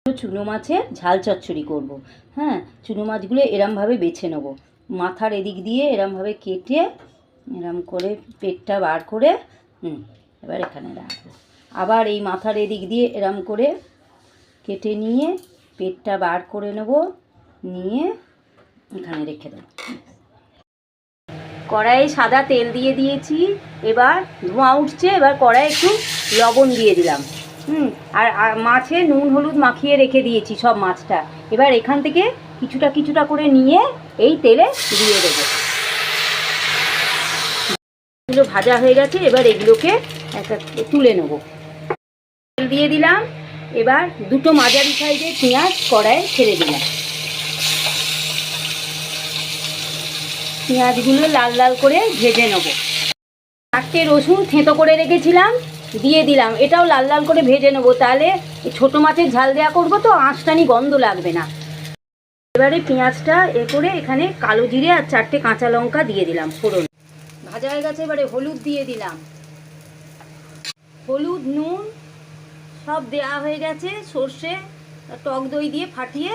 চুনো মাছের ঝাল চচ্চড়ি করব। হ্যাঁ, চুনো মাছগুলো এরমভাবে বেছে নেব, মাথার এদিক দিয়ে এরমভাবে কেটে এরম করে পেটটা বার করে এবার এখানে রাখবো। আবার এই মাথার এদিক দিয়ে এরম করে কেটে নিয়ে পেটটা বার করে নেব, নিয়ে এখানে রেখে দেবো। কড়াইয়ে সাদা তেল দিয়ে দিয়েছি, এবার ধোঁয়া উঠছে, এবার কড়াইয়ে একটু লবণ দিয়ে দিলাম। আর মাছে নুন হলুদ মাখিয়ে রেখে দিয়েছি সব মাছটা। এবার এখান থেকে কিছুটা কিছুটা করে নিয়ে এই তেলে দিয়ে দেবো। এগুলো ভাজা হয়ে গেছে, এবার এগুলোকে তুলে নেব। তেল দিয়ে দিলাম, এবার দুটো মাঝারি সাইজের পেঁয়াজ কড়াইয়ে ছেড়ে দিলাম। পেঁয়াজগুলো লাল লাল করে ভেজে নেব। 4টে রসুন থেঁতো করে রেখেছিলাম, দিয়ে দিলাম। এটাও লাল লাল করে ভেজে নেবো, তাহলে ছোটো মাছের ঝাল দেওয়া করবো তো আঁশটানি গন্ধ লাগবে না। এবারে পেঁয়াজটা করে এখানে কালো জিরে আর 4টে কাঁচা লঙ্কা দিয়ে দিলাম ফোড়ন। ভাজা হয়ে গেছে, এবারে হলুদ দিয়ে দিলাম। হলুদ নুন সব দেওয়া হয়ে গেছে। সর্ষে টক দই দিয়ে ফাটিয়ে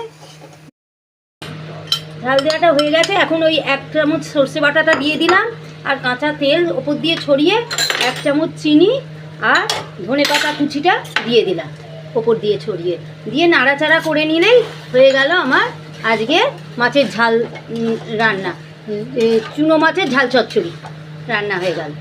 ঝাল দেওয়াটা হয়ে গেছে। এখন ওই 1 চামচ সর্ষে বাটাটা দিয়ে দিলাম, আর কাঁচা তেল ওপর দিয়ে ছড়িয়ে 1 চামচ চিনি আর ধনেপাতা কুচিটা দিয়ে দিলাম ওপর দিয়ে ছড়িয়ে, দিয়ে নাড়াচাড়া করে নিলেই হয়ে গেল আমার আজকে মাছের ঝাল রান্না। চুনো মাছের ঝাল চচ্চড়ি রান্না হয়ে গেল।